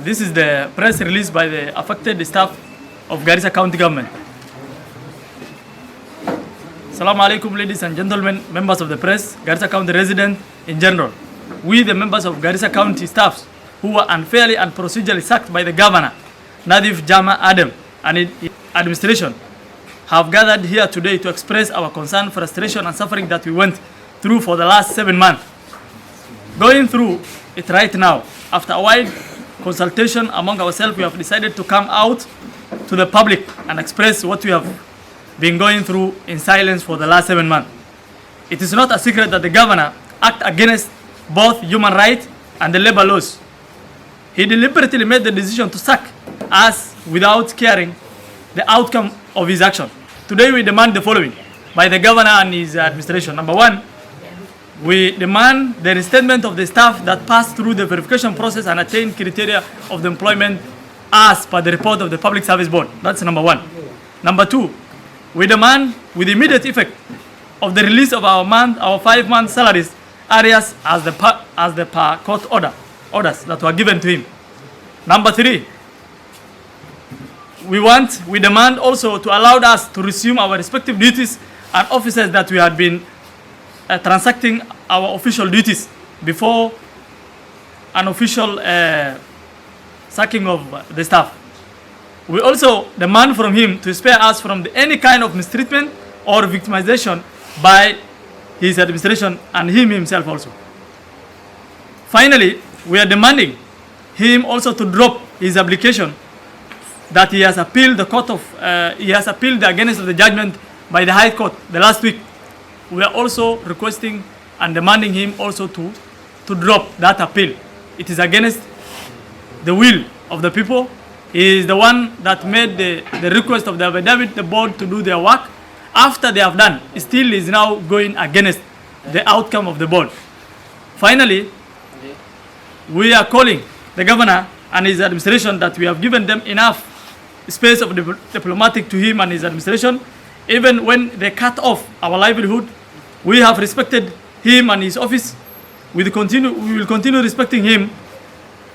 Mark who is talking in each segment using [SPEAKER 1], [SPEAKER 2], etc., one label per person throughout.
[SPEAKER 1] This is the press release by the affected staff of Garissa County Government. Assalamu alaikum, ladies and gentlemen, members of the press, Garissa County residents in general. We, the members of Garissa County staffs who were unfairly and procedurally sacked by the governor, Nadif Jama Adam, and his administration, have gathered here today to express our concern, frustration, and suffering that we went through for the last 7 months. Going through it right now, after a wide consultation among ourselves, we have decided to come out to the public and express what we have been going through in silence for the last 7 months. It is not a secret that the governor acted against both human rights and the labor laws. He deliberately made the decision to sack us without caring the outcome of his action. Today we demand the following by the governor and his administration. Number one, we demand the restatement of the staff that passed through the verification process and attained criteria of the employment as per the report of the Public Service Board. That's number one. Number two, we demand with immediate effect of the release of our 5-month salaries areas as the per court orders that were given to him. Number three, we demand also to allow us to resume our respective duties and offices that we had been transacting our official duties before an official sacking of the staff. We also demand from him to spare us from any kind of mistreatment or victimization by his administration and him himself also. Finally, we are demanding him also to drop his application that he has appealed against the judgment by the High Court the last week. We are also requesting and demanding him also to drop that appeal. It is against the will of the people. He is the one that made the request of the affidavit, the board, to do their work. After they have done, still is now going against the outcome of the board. Finally, we are calling the governor and his administration that we have given them enough space of diplomatic to him and his administration. Even when they cut off our livelihood, we have respected him and his office. We will continue respecting him.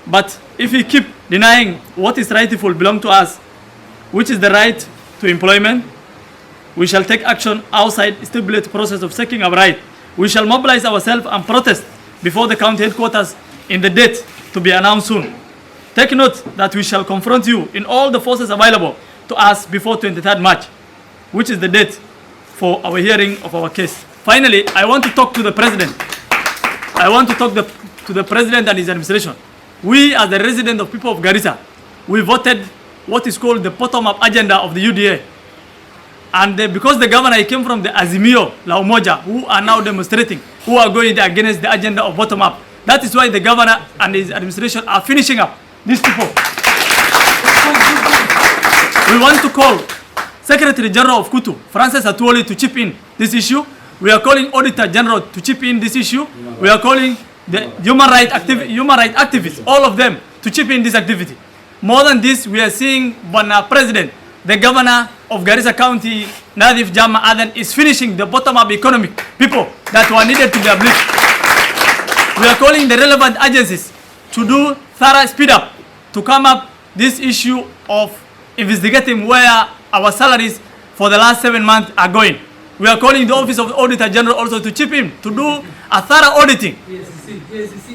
[SPEAKER 1] But if he keep denying what is rightful belong to us, which is the right to employment, we shall take action outside stipulated process of seeking our right. We shall mobilize ourselves and protest before the county headquarters in the date to be announced soon. Take note that we shall confront you in all the forces available to us before 23rd March, which is the date for our hearing of our case. Finally, I want to talk to the president. I want to talk to the president and his administration. We, as the resident of people of Garissa, we voted what is called the bottom-up agenda of the UDA. And because the governor came from the Azimio, La Umoja, who are now demonstrating, who are going against the agenda of bottom-up. That is why the governor and his administration are finishing up these people. We want to call Secretary General of Kutu, Francis Atuoli, to chip in this issue. We are calling Auditor General to chip in this issue. We are calling the human rights activists, all of them, to chip in this activity. More than this, we are seeing President, the governor of Garissa County, Nadif Jama Adan, is finishing the bottom-up economic people that were needed to be uplifted. We are calling the relevant agencies to do thorough speed up to come up this issue of investigating where our salaries for the last 7 months are going. We are calling the Office of the Auditor General also to chip in to do a thorough auditing.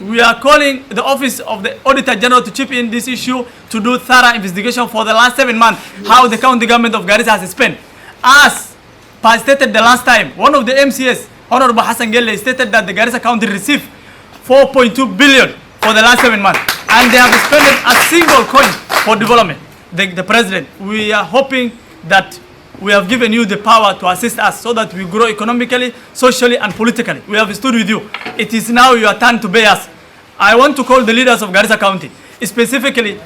[SPEAKER 1] We are calling the Office of the Auditor General to chip in this issue to do thorough investigation for the last 7 months, how the county government of Garissa has spent. As stated the last time, one of the MCS, Honorable Hassan Gelle, stated that the Garissa County received 4.2 billion for the last 7 months, and they have spent a single coin for development. The President, we are hoping that we have given you the power to assist us so that we grow economically, socially, and politically. We have stood with you. It is now your turn to pay us. I want to call the leaders of Garissa County, specifically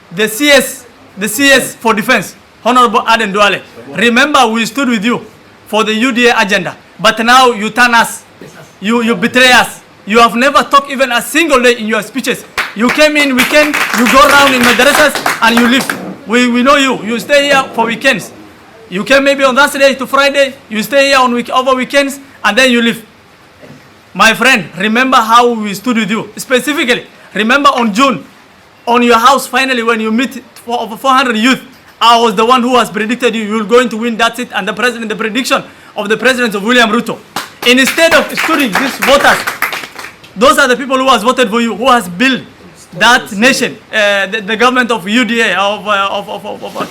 [SPEAKER 1] the CS for Defense, Honorable Aden Duale. Remember, we stood with you for the UDA agenda, but now you turn us, you betray us. You have never talked even a single day in your speeches. You came in weekend, you go around in madrasas, and you leave. We know you. You stay here for weekends. You came maybe on Thursday to Friday, you stay here on over weekends, and then you leave. My friend, remember how we stood with you. Specifically, remember on June on your house finally when you meet for over 400 youth. I was the one who has predicted you will going to win that seat, and the prediction of the president of William Ruto. Instead of studying these voters, those are the people who has voted for you, who has built that nation, the government of UDA, of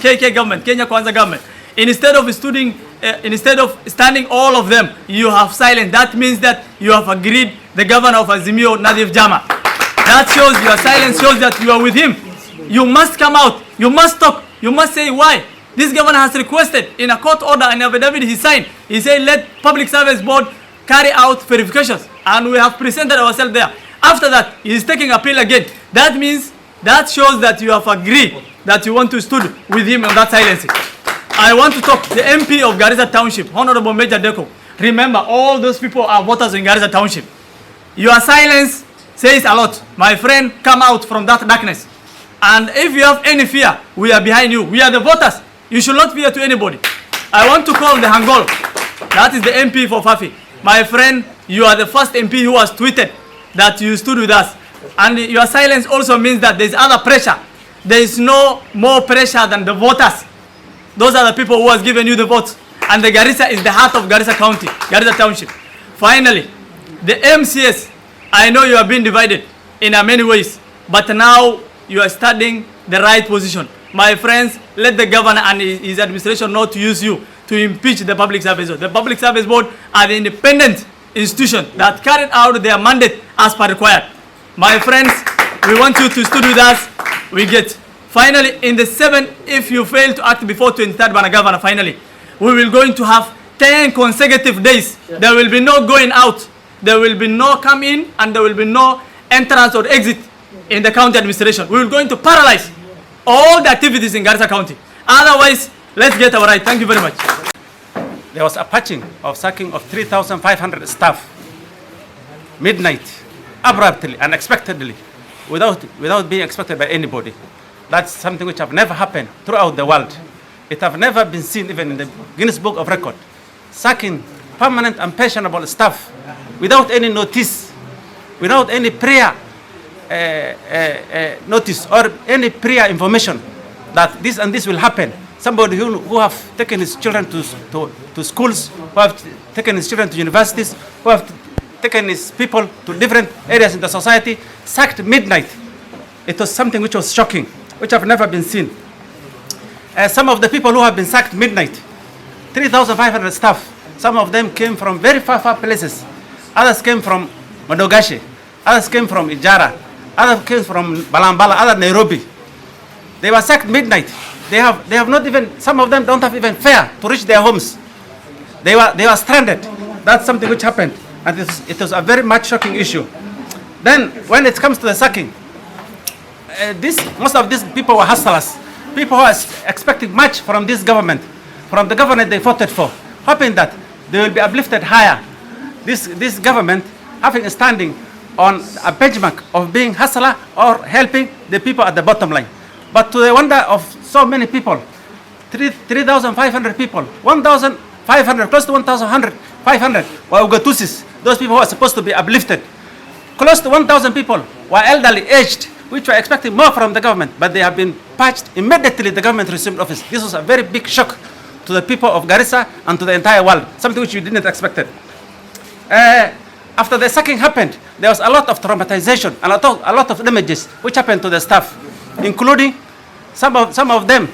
[SPEAKER 1] KK government, Kenya Kwanza government. Instead of studying, instead of standing all of them, you have silence. That means that you have agreed the governor of Azimio, Nadif Jama. That shows your silence, shows that you are with him. You must come out. You must talk. You must say why. This governor has requested in a court order and affidavit he signed. He said let Public Service Board carry out verifications, and we have presented ourselves there. After that, he is taking appeal again. That means, that shows that you have agreed that you want to stood with him on that silence. I want to talk the MP of Garissa Township, Honorable Major Deko. Remember, all those people are voters in Garissa Township. Your silence says a lot. My friend, come out from that darkness. And if you have any fear, we are behind you. We are the voters. You should not fear to anybody. I want to call the Hangol. That is the MP for Fafi. My friend, you are the first MP who has tweeted that you stood with us. And your silence also means that there is other pressure. There is no more pressure than the voters. Those are the people who has given you the votes. And the Garissa is the heart of Garissa County, Garissa Township. Finally, the MCS, I know you have been divided in many ways, but now you are studying the right position. My friends, let the governor and his administration not use you to impeach the Public Service Board. The Public Service Board are the independent institution that carried out their mandate as per required. My friends, we want you to study with us. We get. Finally, in the 7th, if you fail to act before 23rd Bana Governor, finally, we will going to have 10 consecutive days. There will be no going out. There will be no come in, and there will be no entrance or exit in the county administration. We will going to paralyze all the activities in Garissa County. Otherwise, let's get our right. Thank you very much.
[SPEAKER 2] There was a patching of sacking of 3,500 staff, midnight, abruptly, unexpectedly, without being expected by anybody. That's something which have never happened throughout the world. It have never been seen even in the Guinness Book of Record. Sacking permanent and pensionable staff without any notice, without any prior notice or any prior information that this and this will happen. Somebody who have taken his children to schools, who have taken his children to universities, who have taken his people to different areas in the society, sacked midnight. It was something which was shocking, which have never been seen. Some of the people who have been sacked midnight, 3,500 staff, some of them came from very far places. Others came from Madogashi, others came from Ijara, others came from Balambala, others Nairobi. They were sacked midnight. They have not even, some of them don't have even fare to reach their homes. They were stranded. That's something which happened, and it was a very much shocking issue. Then when it comes to the sacking, most of these people were hustlers, people who are expecting much from this government, from the government they voted for, hoping that they will be uplifted higher. This government having a standing on a benchmark of being hustler or helping the people at the bottom line. But to the wonder of so many people, 3,500 people, 1,500, close to 1,500 were Ugatusis, those people who are supposed to be uplifted. Close to 1,000 people were elderly, aged, which were expecting more from the government, but they have been patched immediately the government resumed office. This was a very big shock to the people of Garissa and to the entire world, something which we didn't expect. After the sacking happened, there was a lot of traumatization and a lot of damages which happened to the staff, including some of them,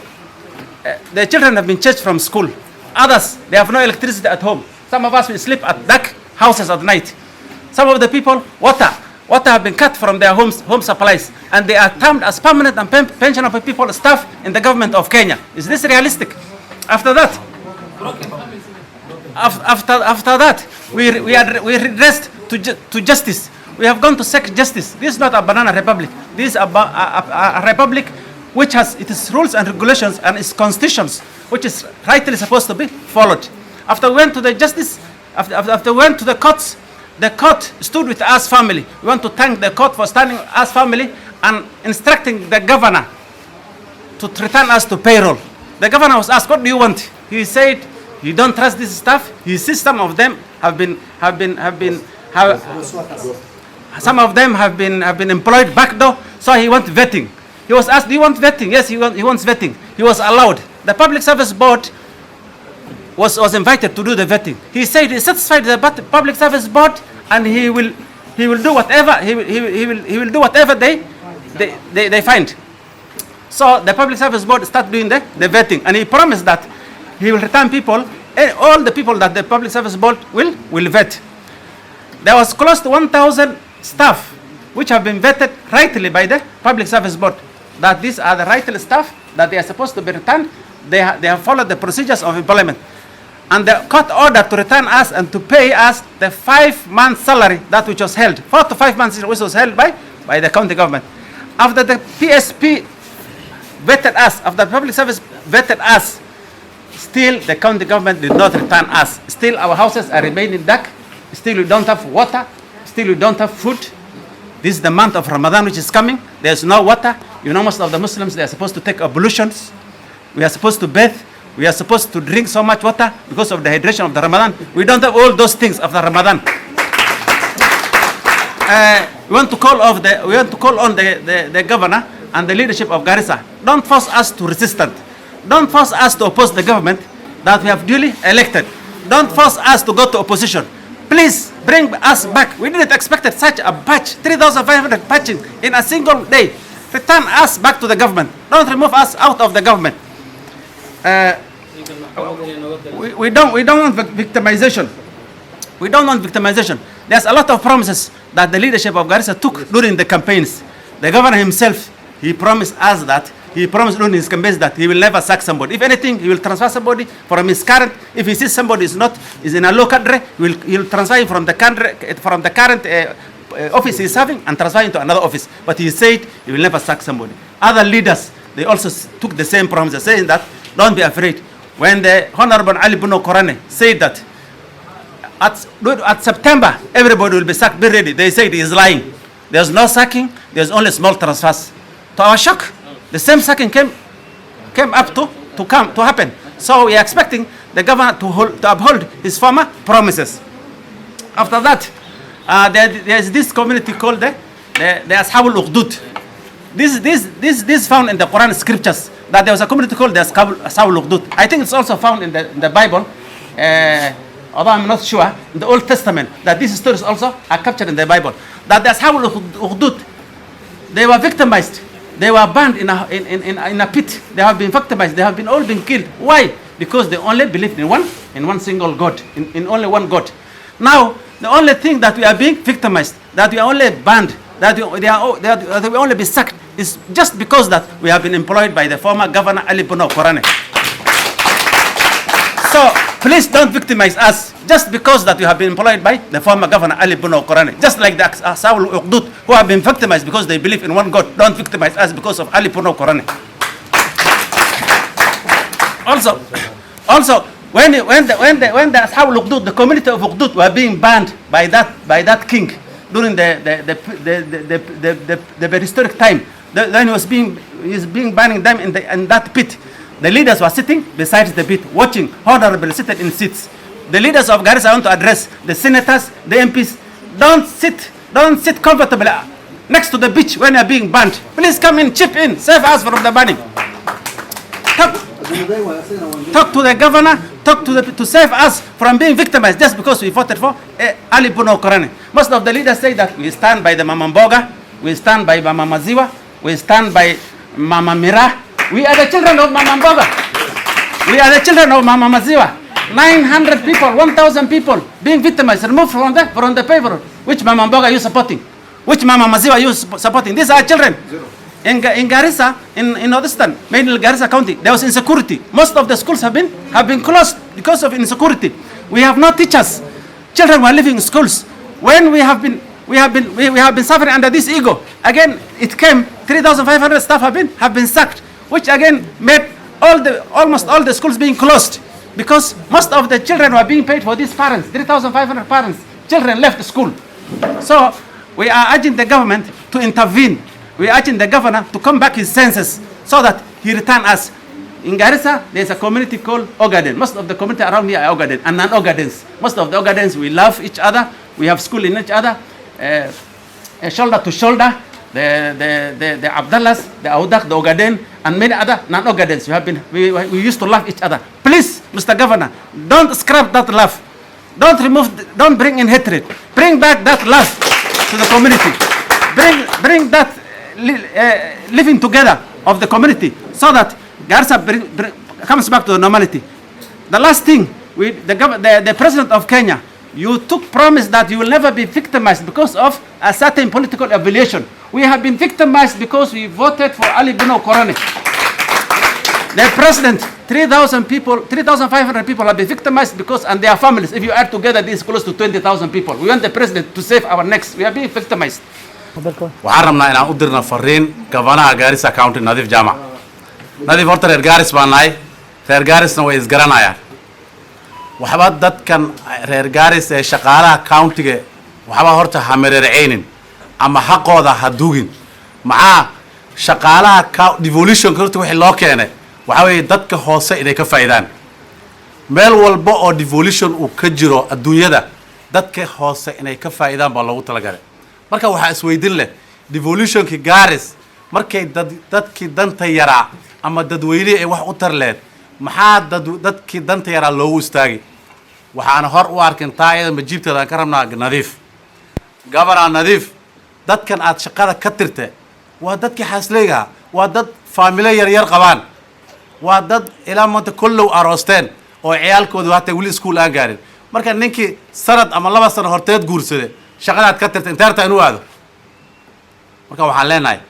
[SPEAKER 2] their children have been chased from school. Others, they have no electricity at home. Some of us will sleep at dark houses at night. Some of the people, water have been cut from their home supplies, and they are termed as permanent and pensionable people, staff in the government of Kenya. Is this realistic? After that, we redressed to justice. We have gone to seek justice. This is not a banana republic. This is a republic which has its rules and regulations and its constitutions, which is rightly supposed to be followed. After we went to the justice, after we went to the courts, the court stood with us family. We want to thank the court for standing with us family and instructing the governor to return us to payroll. The governor was asked, "What do you want?" He said, "You don't trust this staff." He sees some of them some of them have been employed backdoor, so he wants vetting. He was asked, do you want vetting? Yes, he wants vetting. He was allowed. The Public Service Board was invited to do the vetting. He said he's satisfied with the Public Service Board, and he will do whatever he will do whatever they find. So the Public Service Board started doing the vetting, and he promised that he will return people, all the people that the Public Service Board will vet. There was close to 1,000 staff which have been vetted rightly by the Public Service Board, that these are the rightly staff, that they are supposed to be returned. They have followed the procedures of employment. And the court ordered to return us and to pay us the 5-month salary that which was held, 4 to 5 months which was held by the county government. After the PSP vetted us, after the Public Service vetted us, still the county government did not return us. Still our houses are remaining dark. Still we don't have water. Still we don't have food. This is the month of Ramadan which is coming. There's no water. You know, most of the Muslims, they are supposed to take ablutions. We are supposed to bathe. We are supposed to drink so much water because of the hydration of the Ramadan. We don't have all those things after Ramadan. We want to call on the governor and the leadership of Garissa. Don't force us to resist. Don't force us to oppose the government that we have duly elected. Don't force us to go to opposition. Please bring us back. We didn't expect such a batch, 3,500 batching in a single day. Return us back to the government. Don't remove us out of the government. We don't want victimization. We don't want victimization. There's a lot of promises that the leadership of Garissa took during the campaigns. The governor himself, he promised during his campaigns that he will never sack somebody. If anything, he will transfer somebody from his current. If he sees somebody is in a low cadre, he will transfer him from the current office he's serving and transfer him to another office. But he said he will never sack somebody. Other leaders, they also took the same promises, saying that don't be afraid. When the Honorable Ali Buno Korane said that at September everybody will be sacked, be ready, they said he is lying. There's no sacking. There's only small transfers. To our shock, the same sacking came up to happen. So we are expecting the governor to uphold his former promises. After that, there is this community called the Ashabul Ukhdud. This found in the Quran scriptures, that there was a community called the Ashabul Ukhdud. I think it's also found in the Bible, although I'm not sure, in the Old Testament, that these stories also are captured in the Bible. That the Ashabul Ukhdud, they were victimized. They were burned in a pit. They have been victimized. They have all been killed. Why? Because they only believed in one single God, in only one God. Now, the only thing that we are being victimized, that we are only banned, that we only be sacked, is just because that we have been employed by the former governor Ali Buno Korane. So please don't victimize us just because that we have been employed by the former governor Ali Buno Korane. Just like the Ashabul Ukhdud who have been victimized because they believe in one God. Don't victimize us because of Ali Buno Korane. Also, when the Ashabul Ukhdud, the community of Ukhdud, were being banned by that king during the prehistoric time, then he was being banning them in that pit. The leaders were sitting beside the pit, watching, honorably seated in seats. The leaders of Garissa want to address the senators, the MPs. Don't sit comfortably next to the beach when you are being banned. Please come in, chip in, save us from the banning. Talk to the governor, to save us from being victimized just because we voted for Ali Buno Korane. Most of the leaders say that we stand by the Mama Mboga, we stand by Mama Maziwa, we stand by Mama Mira. We are the children of Mama Mboga. We are the children of Mama Maziwa. 900 people, 1,000 people being victimized, removed from the paper. Which Mama Mboga are you supporting? Which Mama Maziwa are you supporting? These are children. In Garissa, in Northeastern, mainly Garissa County, there was insecurity. Most of the schools have been closed because of insecurity. We have no teachers. Children were leaving schools. When we have been suffering under this ego. Again, it came 3,500 staff have been sacked, which again made almost all the schools being closed, because most of the children were being paid for these parents. 3,500 parents, children left school. So we are urging the government to intervene. We are urging the governor to come back his senses so that he return us. In Garissa, there's a community called Ogaden. Most of the community around here are Ogaden and non-Ogadens. Most of the Ogadens, we love each other. We have school in each other, shoulder to shoulder. the Abdallahs, the Audak, the Ogaden, and many other non-Ogadens. We used to love each other. Please, Mr. Governor, don't scrap that love. Don't bring in hatred. Bring back that love to the community. Bring that living together of the community so that Garissa comes back to the normality. The last thing, the president of Kenya, you took promise that you will never be victimized because of a certain political affiliation. We have been victimized because we voted for Ali Bino Korone. The president, 3,000 people, 3,500 people have been victimized because, and their families, if you add together, this is close to 20,000 people. We want the president to save our necks. We are being victimized.
[SPEAKER 3] waxaan rabnaa inaan u dirno fariin gabanaha Garissa County Nadiif Jaamac. Nadiif horta reer Garis baan nahay, reer Garisna way isgaranayaan. waxba dadkan reer Garis ee shaqaalaha countiga waxba horta ha mereeraynin ama xaqooda ha dugin. maxaa shaqaalaha devolution horta wixii loo keenay waxa weeye dadka hoose inay ka faa'iidaan. meel walba oo devolution uu ka jiro adduunyada dadka hoose inay ka faa'iidaan baa loogu talagalay. marka waxa isweydiin leh devolutionki Garis markay dadkii danta yaraa ama dadweyne ay wax u tarleed maxaa dadkii danta yaraa loogu istaagay. waxaan hor u arkin taayada majiibtada ka rabnaa Nadiif Governor Nadiif dadkan aad shaqada ka tirtay waa dadkii xasleyga waa dad family yar qabaan waa dad ilaa maanta kullu aroosteen oo ciyaalkoodu hata wali school aan gaarin. marka ninkii sanad ama 2 sano horteed guursaday shaqadaad ka tirtay inta inuu aado. marka waxaan leenahay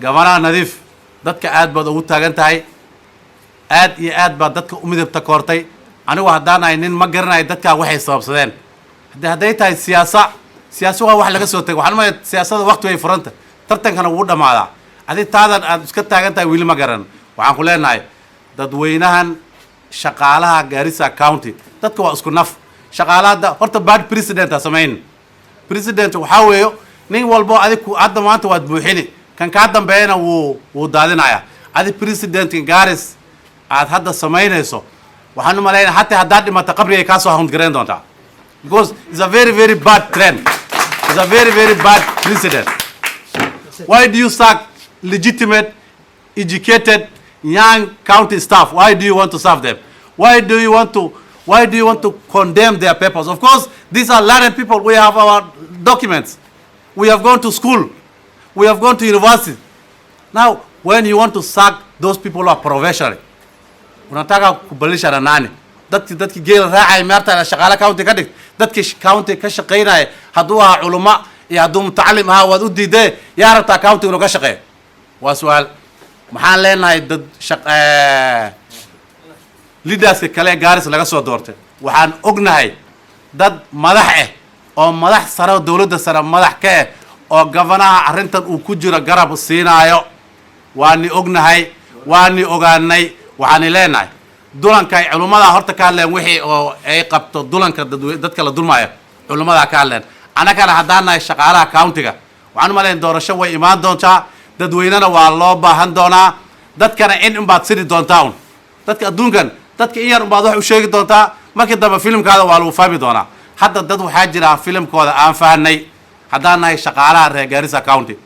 [SPEAKER 3] Governor Nadiif dadka aad baad ugu taagan tahay aad iyo aad baad dadka u midabta koortay. anigu haddaan ay nin ma garanayo dadka waxay sababsadeen hadday tahay siyaasad waa wax laga soo tagay. waxaan ma siyaasadda waqti way furanta tartankana wuu dhamaadaa. adii taadan aad iska taagan tahay wili ma garan. waxaan ku leenahay dadweynahan shaqaalaha Garissa County dadka waa isku naf. shaqaalaha horta bad president samayn president waxa weeyo nin walbo adigu hadda maanta waad buuxini kan ka dambeeyana wuu daadinaya. adi president Garis aad hadda samaynayso waxaan u maleeynaa hatta haddaad dhimato qabriga ka soo hundgareyn doontaa because it's a very bad trend. It's a very bad president. Why do you sack legitimate, educated, young county staff? Why do you want to serve them? Why do you want to condemn their papers? Of course, these are learned people. We have our documents. We have gone to school. We have gone to university. Now, when you want to sack those people who are professional, unataka kubadilisha na nani? dadki geel raacay maarta shaqaale county ka dhig dadki county ka shaqeynay haduu aha culimo iyo haduu mutacallim aha waad u diiday yaa rabtaa county inuu ka shaqeeyo. waa su'aal. maxaan leenahay dad leaders kale Garis laga soo doortay waxaan ognahay dad madax oo madax sare dawladda sare madax ka oo gavanaha arrintan uu ku jiro garab siinaayo waani ognahay waani ogaanay waxaan leenahay dulanka ay culimada horta ka hadleen wixii oo ay qabto dulanka dadka la dulmaayo culimada ka hadleen. anagana haddaanahay shaqaalaha countiga waxaan maleen doorasho way imaan doontaa dadweynena waa loo baahan doonaa dadkana in baad siri doontaa dadka adduunkan dadka in yar baad wax u sheegi doontaa markii dambe filimkaada waa lagu fahmi doonaa. hadda dad waxaa jira filimkooda aan fahanay haddaanahay shaqaalaha reer Garissa County.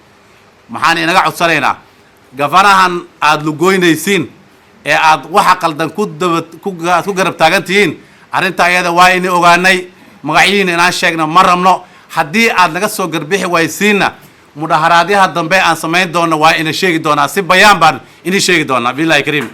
[SPEAKER 3] maxaan inaga codsanaynaa gavanahan aad lugoynaysiin ee aad waxa qaldan ku garab taagantihiin arrinta ayada waa inay ogaanay magaciina inaan sheegno ma rabno. haddii aad naga soo garbixi waysiina mudaharaadyaha dambe aan samayn doono waa ina sheegi doonaa si bayaan baan inay sheegi doonaa billahi kariim.